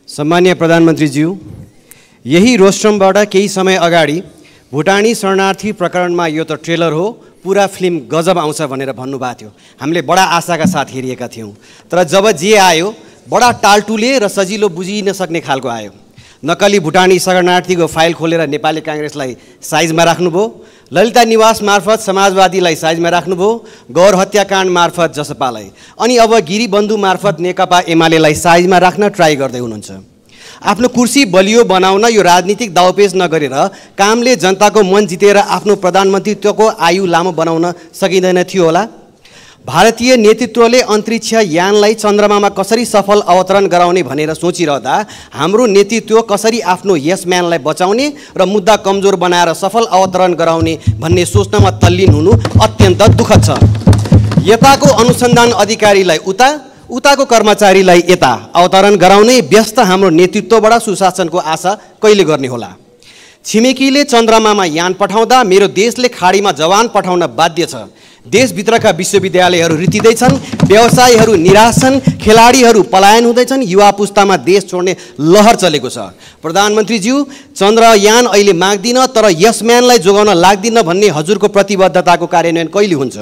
सम्मानीय प्रधानमन्त्रीज्यू, यही रोस्ट्रमबाट केही समय अगाडि भुटानी शरणार्थी प्रकरणमा यो त ट्रेलर हो, पुरा फिल्म गजब आउँछ भनेर भन्नुभएको थियो। हामीले बडा आशाका साथ हेरिएका थियौँ, तर जब जे आयो बडा टालटुले र सजिलो बुझिन सक्ने खालको आयो। नक्कली भुटानी शरणार्थीको फाइल खोलेर नेपाली काङ्ग्रेसलाई साइजमा राख्नुभयो, ललिता निवास मार्फत समाजवादीलाई साइजमा राख्नुभयो, गौर हत्याकाण्ड मार्फत जसपालाई, अनि अब गिरीबन्धु मार्फत नेकपा एमालेलाई साइजमा राख्न ट्राई गर्दै हुनुहुन्छ। आफ्नो कुर्सी बलियो बनाउन यो राजनीतिक दाउपेच नगरेर कामले जनताको मन जितेर आफ्नो प्रधानमन्त्रीत्वको आयु लामो बनाउन सकिँदैन थियो होला। भारतीय नेतृत्वले अन्तरिक्ष यानलाई चन्द्रमामा कसरी सफल अवतरण गराउने भनेर सोचिरहँदा हाम्रो नेतृत्व कसरी आफ्नो यसम्यानलाई बचाउने र मुद्दा कमजोर बनाएर सफल अवतरण गराउने भन्ने सोच्नमा तल्लीन हुनु अत्यन्त दुःखद छ। यताको अनुसन्धान अधिकारीलाई उताको कर्मचारीलाई यता अवतरण गराउने व्यस्त हाम्रो नेतृत्वबाट सुशासनको आशा कहिले गर्ने होला? छिमेकीले चन्द्रमामा यान पठाउँदा मेरो देशले खाडीमा जवान पठाउन बाध्य छ। देशभित्रका विश्वविद्यालयहरू रित्तिँदैछन्, व्यवसायीहरू निराश छन्, खेलाडीहरू पलायन हुँदैछन्, युवा पुस्तामा देश छोड्ने लहर चलेको छ। प्रधानमन्त्रीज्यू, चन्द्रयान अहिले माग्दिन तर यसम्यानलाई जोगाउन लाग्दिन भन्ने हजुरको प्रतिबद्धताको कार्यान्वयन कहिले हुन्छ?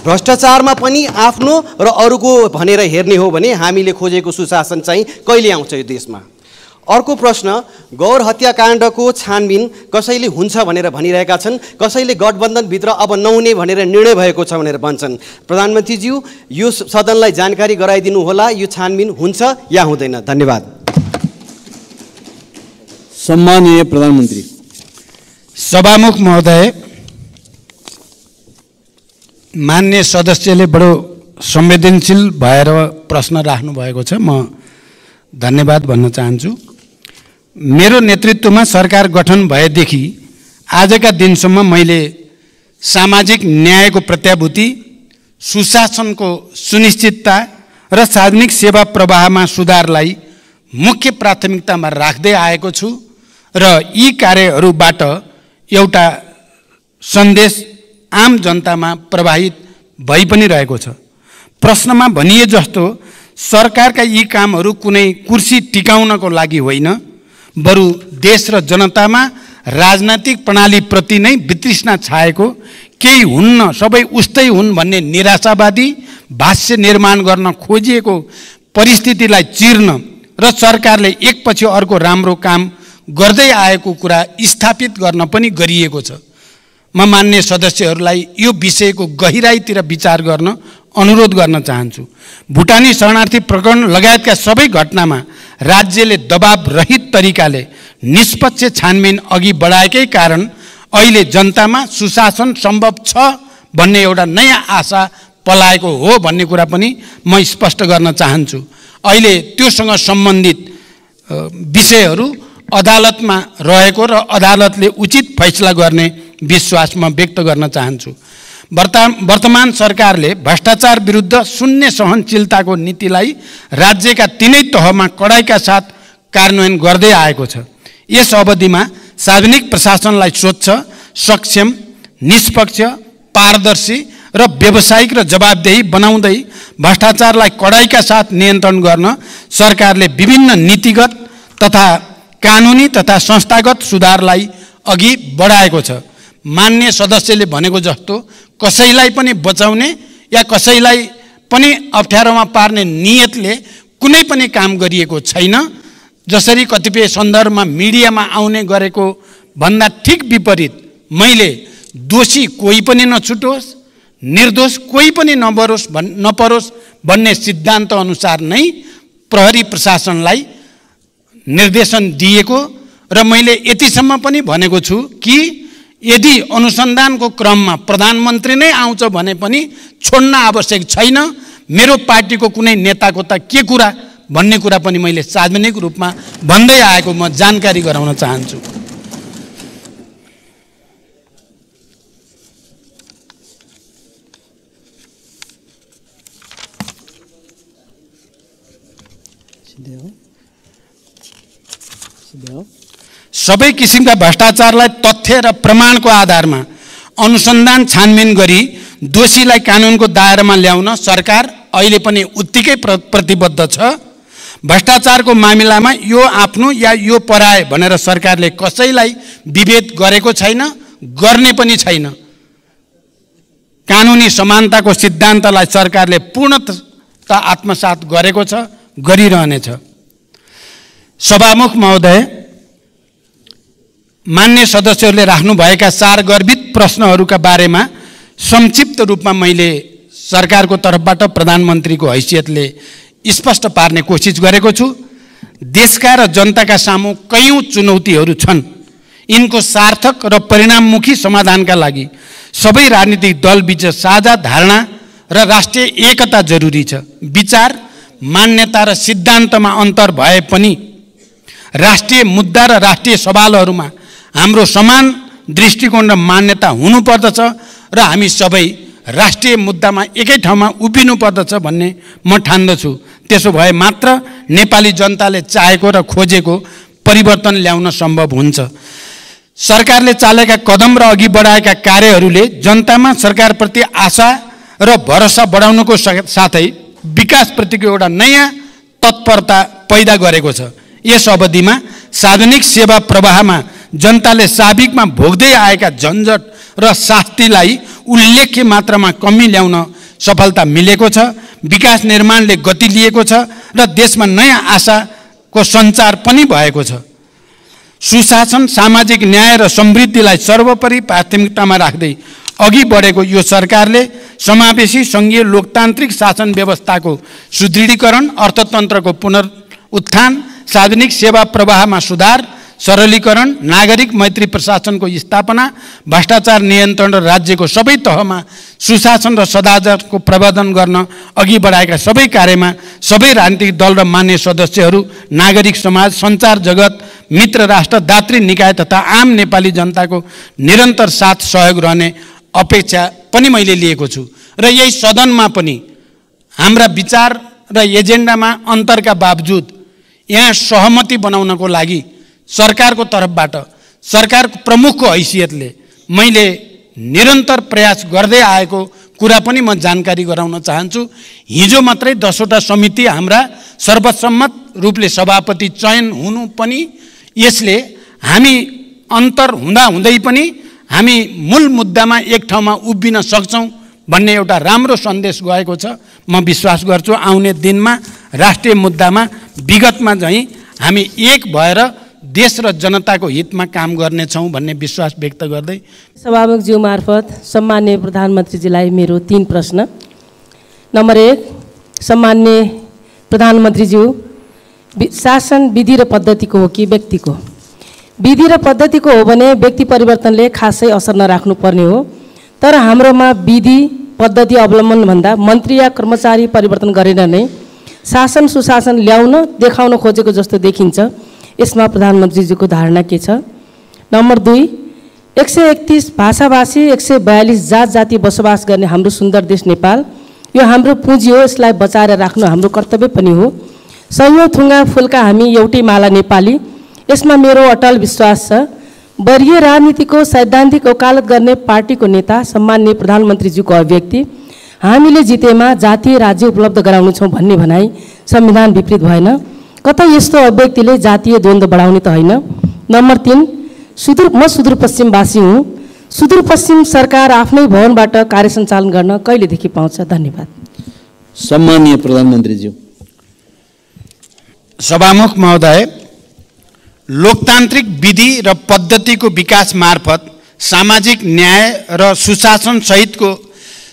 भ्रष्टाचारमा पनि आफ्नो र अरूको भनेर हेर्ने हो भने हामीले खोजेको सुशासन चाहिँ कहिले आउँछ यो देशमा? अर्को प्रश्न, गौर हत्याकाण्डको छानबिन कसैले हुन्छ भनेर भनिरहेका छन्, कसैले गठबन्धनभित्र अब नहुने भनेर निर्णय भएको छ भनेर भन्छन्। प्रधानमन्त्रीज्यू, यो सदनलाई जानकारी गराइदिनु होला, यो छानबिन हुन्छ या हुँदैन? धन्यवाद। सम्मानीय प्रधानमन्त्री। सभामुख महोदय, मान्य सदस्यले बडो संवेदनशील भएर प्रश्न राख्नु भएको छ, म धन्यवाद भन्न चाहन्छु। मेरो नेतृत्वमा सरकार गठन भएदेखि आजका दिनसम्म मैले सामाजिक न्यायको प्रत्याभूति, सुशासनको सुनिश्चितता र सार्वजनिक सेवा प्रवाहमा सुधारलाई मुख्य प्राथमिकतामा राख्दै आएको छु र यी कार्यहरूबाट एउटा सन्देश आम जनतामा प्रवाहित भइ पनि रहेको छ। प्रश्नमा भनिए जस्तो सरकारका यी कामहरू कुनै कुर्सी टिकाउनको लागि होइन, बरु देश र जनतामा राजनैतिक प्रणालीप्रति नै वितृष्णा छाएको, केही हुन्न सबै उस्तै हुन् भन्ने निराशावादी भाष्य निर्माण गर्न खोजिएको परिस्थितिलाई चिर्न र सरकारले एकपछि अर्को राम्रो काम गर्दै आएको कुरा स्थापित गर्न पनि गरिएको छ। म मान्य सदस्यहरूलाई यो विषयको गहिराईतिर विचार गर्न अनुरोध गर्न चाहन्छु। भुटानी शरणार्थी प्रकरण लगायतका सबै घटनामा राज्यले दबाव रहित तरिकाले निष्पक्ष छानबिन अघि बढाएकै कारण अहिले जनतामा सुशासन सम्भव छ भन्ने एउटा नयाँ आशा पलाएको हो भन्ने कुरा पनि म स्पष्ट गर्न चाहन्छु। अहिले त्योसँग सम्बन्धित विषयहरू अदालतमा रहेको र अदालतले उचित फैसला गर्ने विश्वास म व्यक्त गर्न चाहन्छु। वर्तमान सरकारले भ्रष्टाचार विरुद्ध शून्य सहनशीलताको नीतिलाई राज्यका तीनै तहमा कडाइका साथ कार्यान्वयन गर्दै आएको छ। यस अवधिमा सार्वजनिक प्रशासनलाई स्वच्छ, सक्षम, निष्पक्ष, पारदर्शी र व्यावसायिक र जवाबदेही बनाउँदै भ्रष्टाचारलाई कडाइका साथ नियन्त्रण गर्न सरकारले विभिन्न नीतिगत तथा कानुनी तथा संस्थागत सुधारलाई अघि बढाएको छ। मान्य सदस्यले भनेको जस्तो कसैलाई पनि बचाउने या कसैलाई पनि अप्ठ्यारोमा पार्ने नियतले कुनै पनि काम गरिएको छैन। जसरी कतिपय सन्दर्भमा मिडियामा आउने गरेको भन्दा ठिक विपरीत मैले दोषी कोही पनि नछुटोस्, निर्दोष कोही पनि नपरोस् भन्ने सिद्धान्त अनुसार नै प्रहरी प्रशासनलाई निर्देशन दिएको र मैले यतिसम्म पनि भनेको छु कि यदि अनुसन्धानको क्रममा प्रधानमन्त्री नै आउँछ भने पनि छोड्न आवश्यक छैन। मेरो पार्टीको कुनै नेताको त के कुरा भन्ने कुरा पनि मैले सार्वजनिक रूपमा भन्दै आएको म जानकारी गराउन चाहन्छु। सबै किसिमका भ्रष्टाचारलाई तथ्य र प्रमाणको आधारमा अनुसन्धान छानबिन गरी दोषीलाई कानुनको दायरामा ल्याउन सरकार अहिले पनि उत्तिकै प्रतिबद्ध छ। भ्रष्टाचारको मामिलामा यो आफ्नो या यो पराए भनेर सरकारले कसैलाई विभेद गरेको छैन, गर्ने पनि छैन। कानुनी समानताको सिद्धान्तलाई सरकारले पूर्णतः आत्मसात गरेको छ, गरिरहनेछ। सभामुख महोदय, मान्य सदस्यहरूले राख्नुभएका 4 गर्भित प्रश्नहरूका बारेमा संक्षिप्त रूपमा मैले सरकारको तर्फबाट प्रधानमन्त्रीको हैसियतले स्पष्ट पार्ने कोसिस गरेको छु। देशका र जनताका सामु कयौं चुनौतीहरू छन्। यिनको सार्थक र परिणाममुखी समाधानका लागि सबै राजनीतिक दलबीच साझा धारणा र राष्ट्रिय एकता जरुरी छ। विचार, मान्यता र सिद्धान्तमा अन्तर भए पनि राष्ट्रिय मुद्दा र राष्ट्रिय सवालहरूमा हाम्रो समान दृष्टिकोण र मान्यता हुनुपर्दछ र हामी सबै राष्ट्रिय मुद्दामा एकै ठाउँमा उभिनु पर्दछ भन्ने म ठान्दछु। त्यसो भए मात्र नेपाली जनताले चाहेको र खोजेको परिवर्तन ल्याउन सम्भव हुन्छ। सरकारले चालेका कदम र अघि बढाएका कार्यहरूले जनतामा सरकारप्रति आशा र भरोसा बढाउनुको साथै विकासप्रतिको एउटा नयाँ तत्परता पैदा गरेको छ। यस अवधिमा सार्वजनिक सेवा प्रवाहमा जनताले साबिकमा भोग्दै आएका झन्झट र शास्तिलाई उल्लेख्य मात्रामा कमी ल्याउन सफलता मिलेको छ। विकास निर्माणले गति लिएको छ र देशमा नयाँ आशाको सञ्चार पनि भएको छ। सुशासन, सामाजिक न्याय र समृद्धिलाई सर्वोपरि प्राथमिकतामा राख्दै अघि बढेको यो सरकारले समावेशी सङ्घीय लोकतान्त्रिक शासन व्यवस्थाको सुदृढीकरण, अर्थतन्त्रको पुनरुत्थान, सार्वजनिक सेवा प्रवाहमा सुधार, सरलीकरण, नागरिक मैत्री प्रशासनको स्थापना, भ्रष्टाचार नियन्त्रण र राज्यको सबै तहमा सुशासन र सदाचारको प्रवर्धन गर्न अघि बढाएका सबै कार्यमा सबै राजनीतिक दल र मान्य सदस्यहरू, नागरिक समाज, सञ्चार जगत, मित्र राष्ट्र, दात्री निकाय तथा आम नेपाली जनताको निरन्तर साथ सहयोग रहने अपेक्षा पनि मैले लिएको छु। र यही सदनमा पनि हाम्रा विचार र एजेन्डामा अन्तरका बावजुद यहाँ सहमति बनाउनको लागि सरकारको तर्फबाट, सरकार प्रमुखको हैसियतले मैले निरन्तर प्रयास गर्दै आएको कुरा पनि म जानकारी गराउन चाहन्छु। हिजो मात्रै 10वटा समिति हाम्रा सर्वसम्मत रूपले सभापति चयन हुनु पनि यसले हामी अन्तर हुँदै पनि हामी मूल मुद्दामा एक ठाउँमा उभिन सक्छौँ भन्ने एउटा राम्रो सन्देश गएको छ। म विश्वास गर्छु आउने दिनमा राष्ट्रिय मुद्दामा विगतमा चाहिँ हामी एक भएर देश र जनताको हितमा काम गर्नेछौँ भन्ने विश्वास व्यक्त गर्दै सभामुखज्यू मार्फत सम्माननीय प्रधानमन्त्रीजीलाई मेरो 3 प्रश्न। नम्बर 1, सम्माननीय प्रधानमन्त्रीज्यू, शासन विधि र पद्धतिको हो कि व्यक्तिको? विधि र पद्धतिको हो भने व्यक्ति परिवर्तनले खासै असर नराख्नु पर्ने हो, तर हाम्रोमा विधि पद्धति अवलम्बन भन्दा मन्त्री या कर्मचारी परिवर्तन गरेर नै शासन सुशासन ल्याउन देखाउन खोजेको जस्तो देखिन्छ। यसमा प्रधानमन्त्रीजीको धारणा के छ? नम्बर 2, 131 भाषाभाषी 142 जात जाति बसोबास गर्ने हाम्रो सुन्दर देश नेपाल यो हाम्रो पुँजी हो, यसलाई बचाएर राख्नु हाम्रो कर्तव्य पनि हो। सयौं थुङ्गा फुलका हामी एउटै माला नेपाली, यसमा मेरो अटल विश्वास छ। वर्गीय राजनीतिको सैद्धान्तिक वकालत गर्ने पार्टीको नेता सम्माननीय प्रधानमन्त्रीज्यूको अभिव्यक्ति हामीले जितेमा जातीय राज्य उपलब्ध गराउनेछौँ भन्ने भनाइ संविधान विपरीत भएन? कतै यस्तो अभिव्यक्तिले जातीय द्वन्द्व बढाउने त होइन? नम्बर 3, म सुदूरपश्चिमवासी हुँ। सुदूरपश्चिम सरकार आफ्नै भवनबाट कार्य सञ्चालन गर्न कहिलेदेखि पाउँछ? धन्यवाद। सम्माननीय प्रधानमन्त्रीज्यू। सभामुख महोदय, लोकतान्त्रिक विधि र पद्धतिको विकास मार्फत सामाजिक न्याय र सुशासन सहितको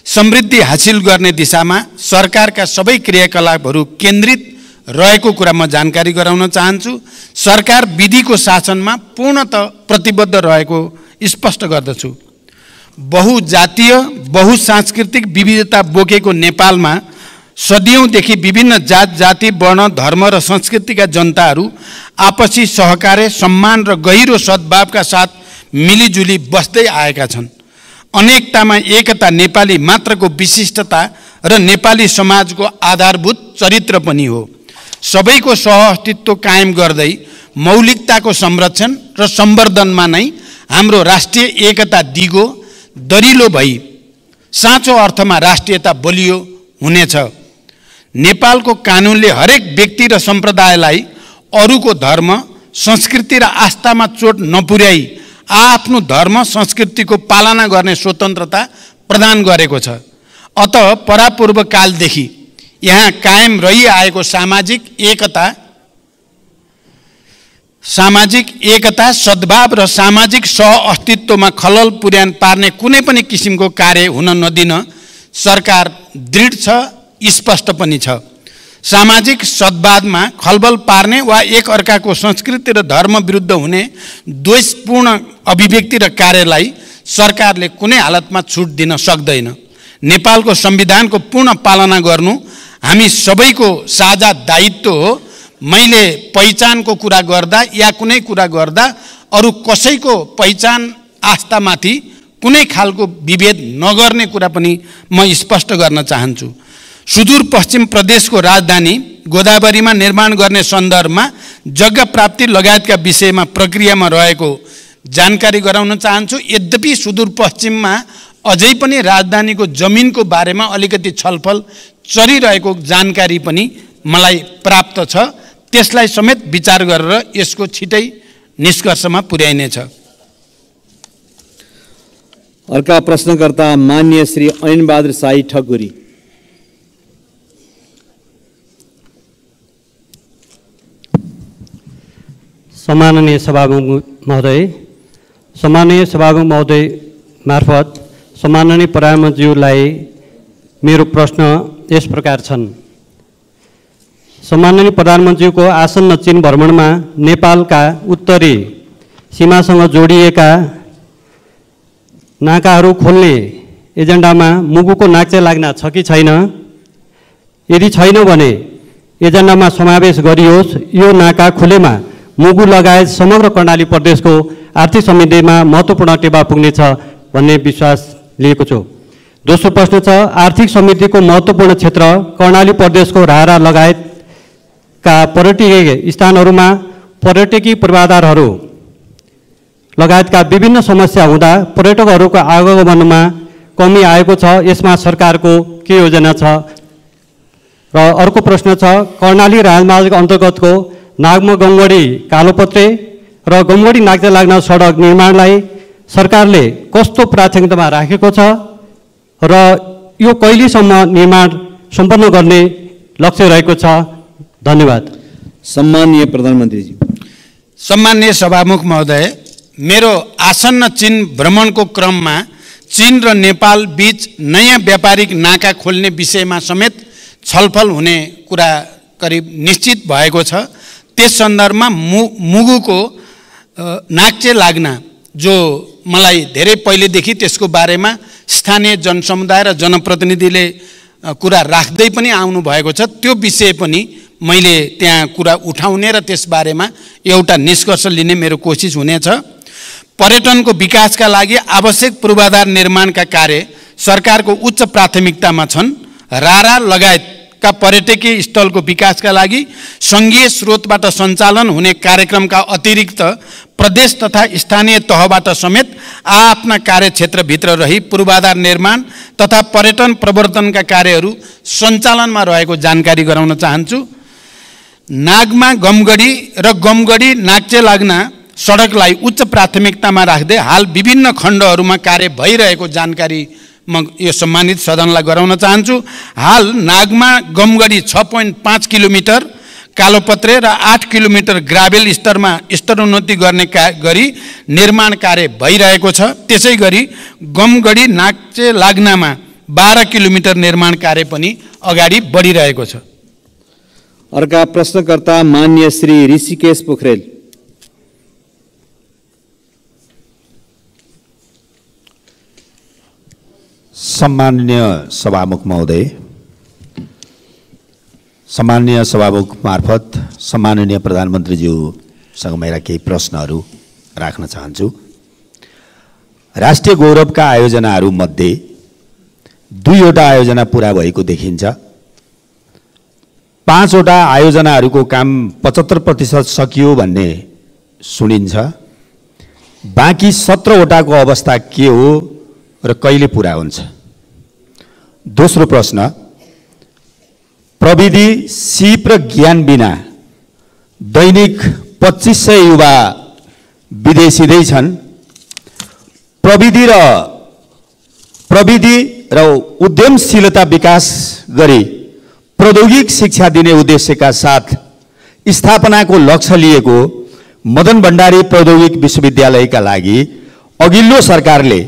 समृद्धि हासिल गर्ने दिशामा सरकारका सबै क्रियाकलापहरू केन्द्रित रहेको कुरा म जानकारी गराउन चाहन्छु। सरकार विधिको शासनमा पूर्णतः प्रतिबद्ध रहेको स्पष्ट गर्दछु। बहुजातीय बहुसांस्कृतिक विविधता बोकेको नेपालमा सदियौंदेखि विभिन्न जात जाति वर्ण धर्म र संस्कृतिका जनताहरू आपसी सहकार्य सम्मान र गहिरो सद्भावका साथ मिलिजुली बस्दै आएका छन्। अनेकतामा एकता नेपाली मात्रको विशिष्टता र नेपाली समाजको आधारभूत चरित्र पनि हो। सबैको सहअस्तित्व कायम गर्दै मौलिकताको संरक्षण र सम्वर्धनमा नै हाम्रो राष्ट्रिय एकता दिगो दरिलो भई साँचो अर्थमा राष्ट्रियता बलियो हुनेछ। नेपालको कानुनले हरेक व्यक्ति र सम्प्रदायलाई अरूको धर्म संस्कृति र आस्थामा चोट नपुर्याई आफ्नो धर्म संस्कृतिको पालना गर्ने स्वतन्त्रता प्रदान गरेको छ। अत परापूर्व कालदेखि यहाँ कायम रहिआएको सामाजिक एकता सद्भाव र सामाजिक सहअस्तित्वमा खलल पुर्यान पार्ने कुनै पनि किसिमको कार्य हुन नदिन सरकार दृढ छ, स्पष्ट पनि छ। सामाजिक सद्भावमा खलबल पार्ने वा एक अर्काको संस्कृति र धर्म विरुद्ध हुने द्वेषपूर्ण अभिव्यक्ति र कार्यलाई सरकारले कुनै हालतमा छुट दिन सक्दैन। नेपालको संविधानको पूर्ण पालना गर्नु हामी सबैको साझा दायित्व हो। मैले पहिचानको कुरा गर्दा या कुनै कुरा गर्दा अरू कसैको पहिचान आस्थामाथि कुनै खालको विभेद नगर्ने कुरा पनि म स्पष्ट गर्न चाहन्छु। सुदूरपश्चिम प्रदेशको राजधानी गोदावरीमा निर्माण गर्ने सन्दर्भमा जग्गा प्राप्ति लगायतका विषयमा प्रक्रियामा रहेको जानकारी गराउन चाहन्छु। यद्यपि सुदूरपश्चिममा अझै पनि राजधानीको जमिनको बारेमा अलिकति छलफल चलिरहेको जानकारी पनि मलाई प्राप्त छ। त्यसलाई समेत विचार गरेर यसको छिटै निष्कर्षमा पुर्याइनेछ। अर्का प्रश्नकर्ता माननीय श्री ऐनबहादुर शाही ठकुरी। सम्माननीय सभामुख महोदय मार्फत सम्माननीय प्रधानमन्त्रीज्यूलाई मेरो प्रश्न यस प्रकार छन्। सम्माननीय प्रधानमन्त्रीको आसन्न चीन भ्रमणमा नेपालका उत्तरी सीमासँग जोडिएका नाकाहरू खोल्ने एजेन्डामा मुगुको नाक्चे लाग्न छ कि छैन? यदि छैन भने एजेन्डामा समावेश गरियोस्। यो नाका खुलेमा मुगु लगायत समग्र कर्णाली प्रदेशको आर्थिक समृद्धिमा महत्त्वपूर्ण टेवा पुग्नेछ भन्ने विश्वास लिएको छु। दोस्रो प्रश्न छ, आर्थिक समृद्धिको महत्त्वपूर्ण क्षेत्र कर्णाली प्रदेशको रारा लगायतका पर्यटकीय स्थानहरूमा पर्यटकीय पूर्वाधारहरू लगायतका विभिन्न समस्या हुँदा पर्यटकहरूको आगमनमा कमी आएको छ। यसमा सरकारको के योजना छ? र अर्को प्रश्न छ, कर्णाली राजमार्ग अन्तर्गतको नागमा गमगढी कालोपत्रे र गमगढी नाक्चे लाग्न सडक निर्माणलाई सरकारले कस्तो प्राथमिकतामा राखेको छ र यो कहिलेसम्म निर्माण सम्पन्न गर्ने लक्ष्य रहेको छ? धन्यवाद। सम्माननीय प्रधानमन्त्रीजी। सम्माननीय सभामुख महोदय, मेरो आसन्न चीन भ्रमणको क्रममा चीन र नेपाल बीच नयाँ व्यापारिक नाका खोल्ने विषयमा समेत छलफल हुने कुरा करिब निश्चित भएको छ। त्यस सन्दर्भमा मुगुको नाक्चे लाग्न जो मलाई धेरै पहिलेदेखि त्यसको बारेमा स्थानीय जनसमुदाय र जनप्रतिनिधिले कुरा राख्दै पनि आउनु भएको छ। त्यो विषय पनि मैले त्यहाँ कुरा उठाउने र त्यसबारेमा एउटा निष्कर्ष लिने मेरो कोसिस हुनेछ। पर्यटनको विकासका लागि आवश्यक पूर्वाधार निर्माणका कार्य सरकारको उच्च प्राथमिकतामा छन्। रारा लगायतका पर्यटकीय स्थलको विकासका लागि सङ्घीय स्रोतबाट सञ्चालन हुने कार्यक्रमका अतिरिक्त प्रदेश तथा स्थानीय तहबाट समेत आफ्ना कार्यक्षेत्रभित्र रही पूर्वाधार निर्माण तथा पर्यटन प्रवर्धनका कार्यहरू सञ्चालनमा रहेको जानकारी गराउन चाहन्छु। नागमा गमगढी र गमगढी नाक्चे लाग्न सडकलाई उच्च प्राथमिकतामा राख्दै हाल विभिन्न खण्डहरूमा कार्य भइरहेको जानकारी म यो सम्मानित सदनलाई गराउन चाहन्छु। हाल नागमा गमगढी 6.5 किलोमिटर, कालोपत्रे र 8 किलोमिटर ग्राभेल स्तरमा स्तरोन्नति गर्ने गरी निर्माण कार्य भइरहेको छ। त्यसै गरी गमगढी नाक्चे लाग्नमा 12 किलोमिटर निर्माण कार्य पनि अगाडि बढिरहेको छ। अर्का प्रश्नकर्ता माननीय श्री ऋषिकेश पोखरेल। सम्माननीय सभामुख महोदय, सम्माननीय सभामुख मार्फत सम्माननीय प्रधानमन्त्रीज्यूसँग मेरा केही प्रश्नहरू राख्न चाहन्छु। राष्ट्रिय गौरवका आयोजनाहरूमध्ये 2वटा आयोजना पुरा भएको देखिन्छ। 5वटा आयोजनाहरूको काम 75% सकियो भन्ने सुनिन्छ। बाँकी 17वटाको अवस्था के हो र कहिले पुरा हुन्छ? दोस्रो प्रश्न, प्रविधि, सिप र ज्ञान बिना दैनिक 2500 युवा विदेशिँदै छन्। प्रविधि र उद्यमशीलता विकास गरी प्रौद्योगिक शिक्षा दिने उद्देश्यका साथ स्थापनाको लक्ष्य लिएको मदन भण्डारी प्रौद्योगिक विश्वविद्यालयका लागि अघिल्लो सरकारले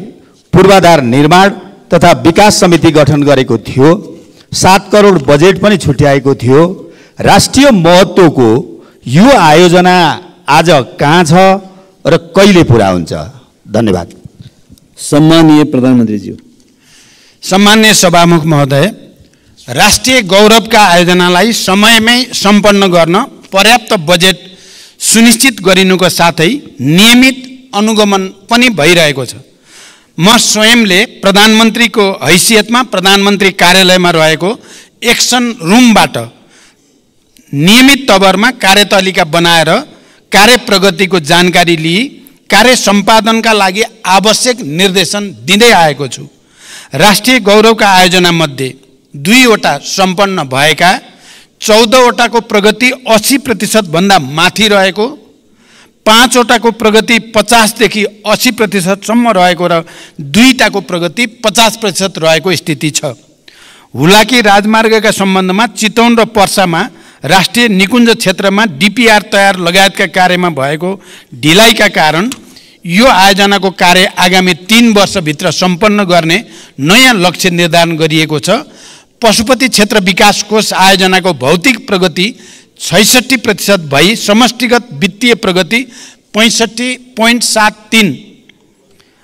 पूर्वाधार निर्माण तथा विकास समिति गठन गरेको थियो। 7 करोड बजेट पनि छुट्याएको थियो। राष्ट्रिय महत्त्वको यो आयोजना आज कहाँ छ र कहिले पुरा हुन्छ? धन्यवाद। सम्मानीय प्रधानमन्त्रीज्यू। सम्मान्य सभामुख महोदय, राष्ट्रिय गौरवका आयोजनालाई समयमै सम्पन्न गर्न पर्याप्त बजेट सुनिश्चित गरिनुको साथै नियमित अनुगमन पनि भइरहेको छ। म स्वयंले प्रधानमन्त्रीको हैसियतमा प्रधानमन्त्री कार्यालयमा रहेको एक्सन रुमबाट नियमित तवरमा कार्यतालिका बनाएर कार्य प्रगतिको जानकारी लिई कार्य सम्पादनका लागि आवश्यक निर्देशन दिँदै आएको छु। राष्ट्रिय गौरवका आयोजना मध्ये 2वटा सम्पन्न भएका, 14वटाको प्रगति 80% भन्दा माथि रहेको, 5वटाको प्रगति 50 देखि 80% सम्म रहेको र 2टाको प्रगति 50% रहेको स्थिति छ। हुलाकी राजमार्गका सम्बन्धमा चितवन र पर्सामा राष्ट्रिय निकुञ्ज क्षेत्रमा डीपीआर तयार लगायतका कार्यमा भएको ढिलाइका कारण यो आयोजनाको कार्य आगामी 3 वर्षभित्र सम्पन्न गर्ने नयाँ लक्ष्य निर्धारण गरिएको छ। पशुपति क्षेत्र विकास कोष आयोजनाको भौतिक प्रगति 66% भई समष्टिगत वित्तीय प्रगति 65.73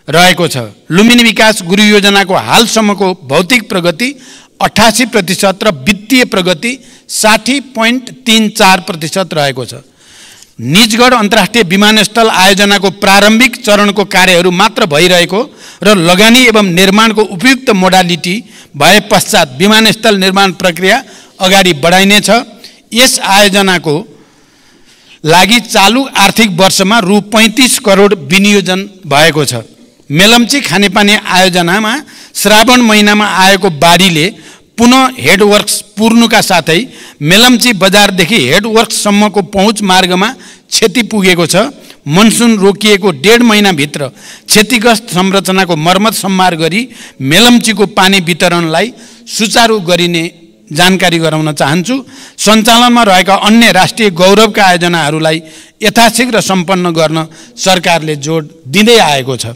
रहेको छ। लुम्बिनी विकास गुरु योजनाको हालसम्मको भौतिक प्रगति 88% र वित्तीय प्रगति 60.34% रहेको छ। निजगढ अन्तर्राष्ट्रिय विमानस्थल आयोजनाको प्रारम्भिक चरणको कार्यहरू मात्र भइरहेको र लगानी एवं निर्माणको उपयुक्त मोडालिटी भए पश्चात विमानस्थल निर्माण प्रक्रिया अगाडि बढाइनेछ। यस आयोजनाको लागि चालु आर्थिक वर्षमा रु 35 करोड विनियोजन भएको छ। मेलम्ची खानेपानी आयोजनामा श्रावण महिनामा आएको बाढीले पुनः हेडवर्क्स पुर्नुका साथै मेलम्ची बजारदेखि हेडवर्क्ससम्मको पहुँच मार्गमा क्षति पुगेको छ। मनसुन रोकिएको 1.5 महिनाभित्र क्षतिग्रस्त संरचनाको मर्मत सम्मार गरी मेलम्चीको पानी वितरणलाई सुचारू गरिने जानकारी गराउन चाहन्छु। सञ्चालनमा रहेका अन्य राष्ट्रिय गौरवका आयोजनाहरूलाई यथाशीघ्र सम्पन्न गर्न सरकारले जोड दिँदै आएको छ।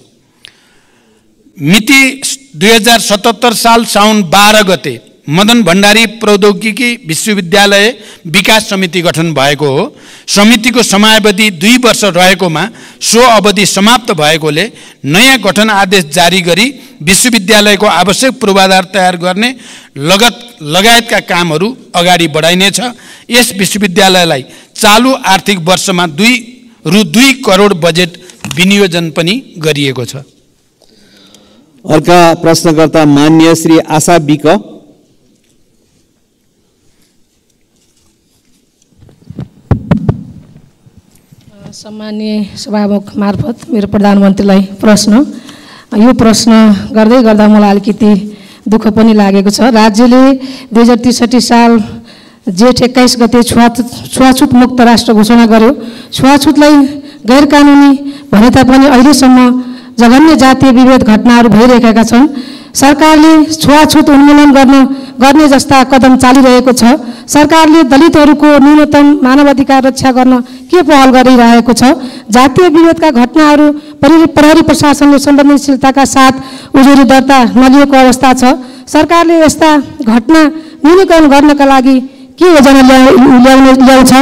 मिति 2077 साल साउन 12 गते मदन भण्डारी प्रौद्योगिकी विश्वविद्यालय विकास समिति गठन भएको हो। समितिको समयावधि 2 वर्ष रहेकोमा सो अवधि समाप्त भएकोले नयाँ गठन आदेश जारी गरी विश्वविद्यालयको आवश्यक पूर्वाधार तयार गर्ने लगायतका कामहरू अगाडि बढाइनेछ। यस विश्वविद्यालयलाई चालु आर्थिक वर्षमा रु 2 करोड बजेट विनियोजन पनि गरिएको छ। अर्का प्रश्नकर्ता मान्य श्री आशा विक। सम्मानीय सभामुख मार्फत मेरो प्रधानमन्त्रीलाई प्रश्न, यो प्रश्न गर्दै गर्दा मलाई अलिकति दुःख पनि लागेको छ। राज्यले 2063 साल जेठ 21 गते छुवाछुत मुक्त राष्ट्र घोषणा गर्यो। छुवाछुतलाई गैर कानुनी भने तापनि अहिलेसम्म जघन्य जातीय विभेद घटनाहरू भइरहेका छन्। सरकारले छुवाछुत उन्मूलन गर्ने जस्ता कदम चालिरहेको छ। सरकारले दलितहरूको न्यूनतम मानवाधिकार रक्षा गर्न के पहल गरिरहेको छ? जातीय विभेदका घटनाहरू प्रहरी प्रशासनले संवेदनशीलताका साथ उजुरी दर्ता नलिएको अवस्था छ। सरकारले यस्ता घटना न्यूनीकरण गर्नका लागि के योजना ल्याउँछ?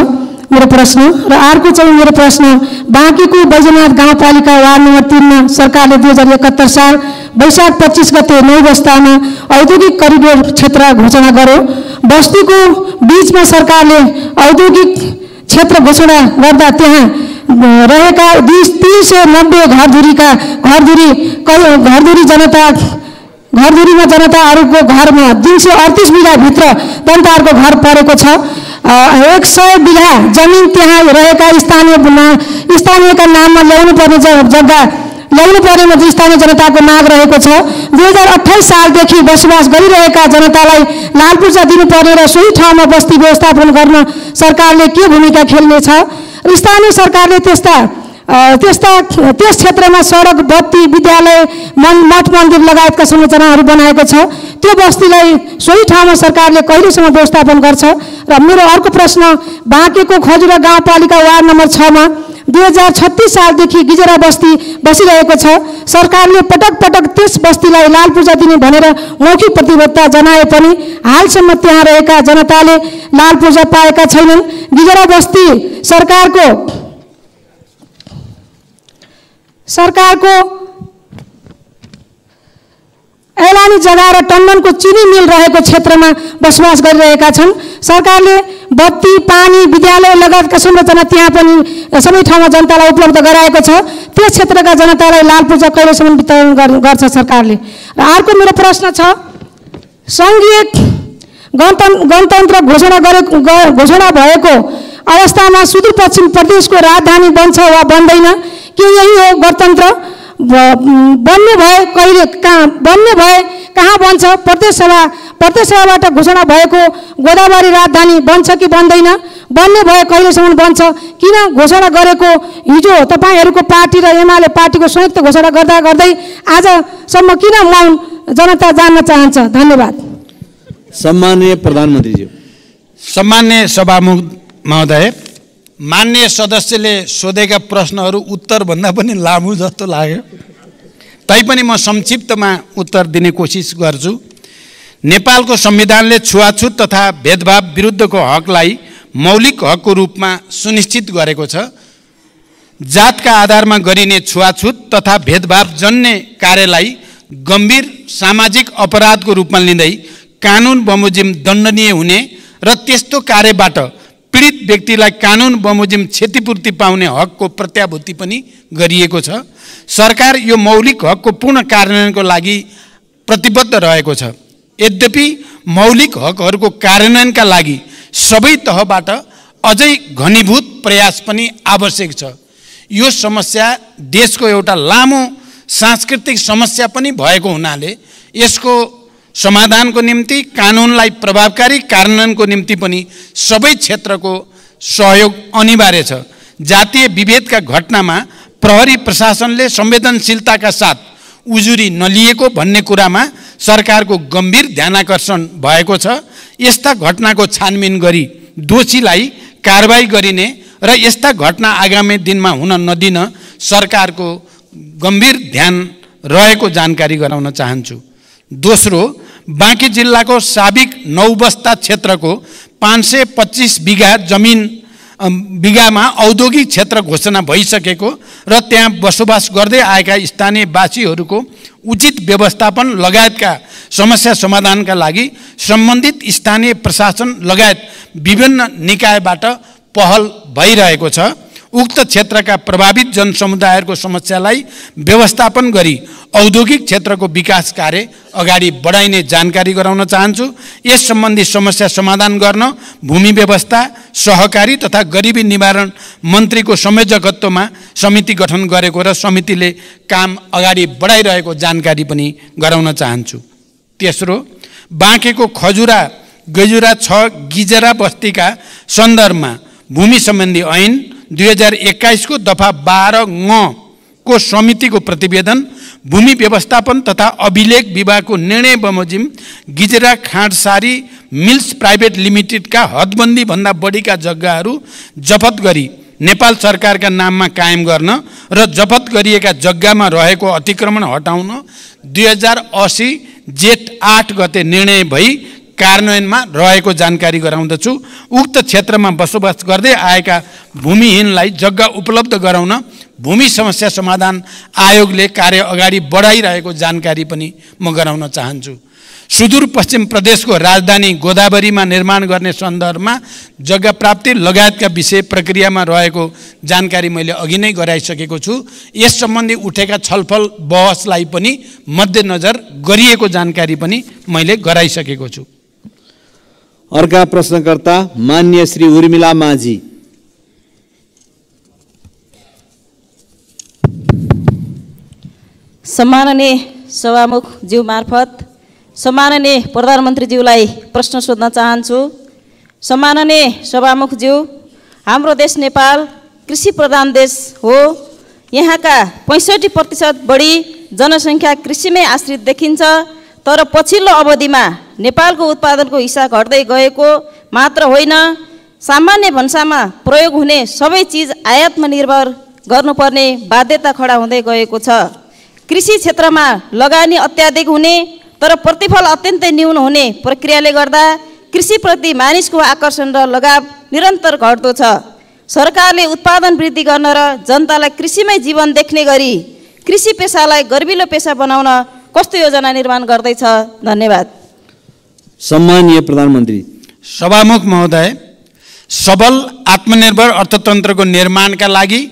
मेरो प्रश्न। र अर्को चाहिँ मेरो प्रश्न, बाँकीको बैजनाथ गाउँपालिका वार्ड नम्बर 3 मा सरकारले 2071 साल वैशाख 25 गते 9 बस्तामा औद्योगिक करिडोर क्षेत्र घोषणा गर्यो। बस्तीको बीचमा सरकारले औद्योगिक क्षेत्र घोषणा गर्दा त्यहाँ रहेका 390 घरधुरीमा जनताहरूको घरमा 238 बिघाभित्र जनताहरूको घर परेको छ। 100 बिघा जमिन त्यहाँ रहेका स्थानीयका नाममा ल्याउनु पर्ने जग्गा ल्याउनु पर्ने स्थानीय जनताको माग रहेको छ। 2028 सालदेखि बसोबास गरिरहेका जनतालाई लाल पूर्जा दिनुपर्ने र सोही ठाउँमा बस्ती व्यवस्थापन गर्न सरकारले के भूमिका खेल्नेछ? स्थानीय सरकारले त्यस क्षेत्रमा सडक, बत्ती, विद्यालय, मठ मन्दिर लगायतका संरचनाहरू बनाएको छ। त्यो बस्तीलाई सोही ठाउँमा सरकारले कहिलेसम्म व्यवस्थापन गर्छ? र मेरो अर्को प्रश्न, बाँकेको खजुरा गाउँपालिका वार्ड नम्बर 6 मा 2036 सालदेखि गिजरा बस्ती बसिरहेको छ। सरकारले पटक पटक त्यस बस्तीलाई लाल पूर्जा दिने भनेर मौखिक प्रतिबद्धता जनाए पनि हालसम्म त्यहाँ रहेका जनताले लाल पूर्जा पाएका छैनन्। गिजरा बस्ती सरकारको ऐलानी जग्गा र टन्डनको चिनी मिल रहेको क्षेत्रमा बसोबास गरिरहेका छन्। सरकारले बत्ती, पानी, विद्यालय लगायतका संरचना त्यहाँ पनि सबै ठाउँमा जनतालाई उपलब्ध गराएको छ। त्यस क्षेत्रका जनतालाई लाल पूर्जा कहिलेसम्म वितरण गर्छ सरकारले? र अर्को मेरो प्रश्न छ, सङ्घीय गणतन्त्र घोषणा भएको अवस्थामा सुदूरपश्चिम प्रदेशको राजधानी बन्छ वा बन्दैन? के यही हो गणतन्त्र? बन्ने भए कहाँ बन्छ? प्रदेश सभाबाट घोषणा भएको गोदावरी राजधानी बन्छ कि बन्दैन? बन्ने भए कहिलेसम्म बन्छ? किन घोषणा गरेको हिजो तपाईहरूको पार्टी र एमाले पार्टीको संयुक्त घोषणा गर्दै आजसम्म किन मौन? जनता जान्न चाहन्छ। धन्यवाद। सम्माननीय प्रधानमन्त्रीज्यू। सम्माननीय सभामुख महोदय, माननीय सदस्यले सोधेका प्रश्नहरू उत्तरभन्दा पनि लामो जस्तो लाग्यो, तैपनि म संक्षिप्तमा उत्तर दिने कोसिस गर्छु। नेपालको संविधानले छुवाछुत तथा भेदभाव विरुद्धको हकलाई मौलिक हकको रूपमा सुनिश्चित गरेको छ। जातका आधारमा गरिने छुवाछुत तथा भेदभाव जन्य कार्यलाई गम्भीर सामाजिक अपराधको रूपमा लिँदै कानुन बमोजिम दण्डनीय हुने र त्यस्तो कार्यबाट पीडित व्यक्तिलाई कानुन बमोजिम क्षतिपूर्ति पाउने हकको प्रत्याभूति पनि गरिएको छ। सरकार यो मौलिक हकको पूर्ण कार्यान्वयनको लागि प्रतिबद्ध रहेको छ। यद्यपि मौलिक हकहरूको कार्यान्वयनका लागि सबै तहबाट अझै घनीभूत प्रयास पनि आवश्यक छ। यो समस्या देशको एउटा लामो सांस्कृतिक समस्या पनि भएको हुनाले यसको समाधानको निम्ति कानुनलाई प्रभावकारी कार्यान्वयनको निम्ति पनि सबै क्षेत्रको सहयोग अनिवार्य छ। जातीय विभेदका घटनामा प्रहरी प्रशासनले संवेदनशीलताका साथ उजुरी नलिएको भन्ने कुरामा सरकारको गम्भीर ध्यानाकर्षण भएको छ। यस्ता घटनाको छानबिन गरी दोषीलाई कारबाही गरिने र यस्ता घटना आगामी दिनमा हुन नदिन सरकारको गम्भीर ध्यान रहेको जानकारी गराउन चाहन्छु। दोस्रो, बाँकी जिल्लाको साबिक नौबस्ता क्षेत्रको 525 बिघामा औद्योगिक क्षेत्र घोषणा भइसकेको र त्यहाँ बसोबास गर्दै आएका स्थानीयवासीहरूको उचित व्यवस्थापन लगायतका समस्या समाधानका लागि सम्बन्धित स्थानीय प्रशासन लगायत विभिन्न निकायबाट पहल भइरहेको छ। उक्त क्षेत्रका प्रभावित जनसमुदायहरूको समस्यालाई व्यवस्थापन गरी औद्योगिक क्षेत्रको विकास कार्य अगाडि बढाइने जानकारी गराउन चाहन्छु। यस सम्बन्धी समस्या समाधान गर्न भूमि व्यवस्था, सहकारी तथा गरिबी निवारण मन्त्रीको संयोजकत्वमा समिति गठन गरेको र समितिले काम अगाडि बढाइरहेको जानकारी पनि गराउन चाहन्छु। तेस्रो, बाँकेको खजुरा गजुरा 6 गिजरा बस्तीका सन्दर्भमा भूमि सम्बन्धी ऐन 2021 को दफा 12 को समितिको प्रतिवेदन, भूमि व्यवस्थापन तथा अभिलेख विभागको निर्णय बमोजिम गिजरा खाँडसारी मिल्स प्राइभेट लिमिटेडका हदबन्दी भन्दा बढीका जग्गाहरू जफत गरी नेपाल सरकारका नाममा कायम गर्न र जफत गरिएका जग्गामा रहेको अतिक्रमण हटाउन 2080 जेठ 8 गते निर्णय भई कार्यान्वयनमा रहेको जानकारी गराउँदछु। उक्त क्षेत्रमा बसोबास गर्दै आएका भूमिहीनलाई जग्गा उपलब्ध गराउन भूमि समस्या समाधान आयोगले कार्य अगाडि बढाइरहेको जानकारी पनि म गराउन चाहन्छु। सुदूरपश्चिम प्रदेशको राजधानी गोदावरीमा निर्माण गर्ने सन्दर्भमा जग्गा प्राप्ति लगायतका विषय प्रक्रियामा रहेको जानकारी मैले अघि नै गराइसकेको छु। यस सम्बन्धी उठेका छलफल बहसलाई पनि मध्यनजर गरिएको जानकारी पनि मैले गराइसकेको छु। अर्का प्रश्नकर्ता मान्य श्री उर्मिला माझी। सम्माननीय सभामुखज्यू मार्फत सम्माननीय प्रधानमन्त्रीज्यूलाई प्रश्न सोध्न चाहन्छु। सम्माननीय सभामुखज्यू, हाम्रो देश नेपाल कृषि प्रधान देश हो। यहाँका 65% बढी जनसङ्ख्या कृषिमै आश्रित देखिन्छ। तर पछिल्लो अवधिमा नेपालको उत्पादनको हिस्सा घट्दै गएको मात्र होइन, सामान्य भन्सामा प्रयोग हुने सबै चिज आयातमा निर्भर गर्नुपर्ने बाध्यता खडा हुँदै गएको छ। कृषि क्षेत्रमा लगानी अत्याधिक हुने तर प्रतिफल अत्यन्तै न्यून हुने प्रक्रियाले गर्दा कृषिप्रति मानिसको आकर्षण र लगाव निरन्तर घट्दो छ। सरकारले उत्पादन वृद्धि गर्न र जनतालाई कृषिमै जीवन देख्ने गरी कृषि पेसालाई गर्विलो पेसा बनाउन कस्तो योजना निर्माण गर्दैछ? धन्यवाद। सम्माननीय प्रधानमन्त्री। सभामुख महोदय, सबल आत्मनिर्भर अर्थतन्त्रको निर्माणका लागि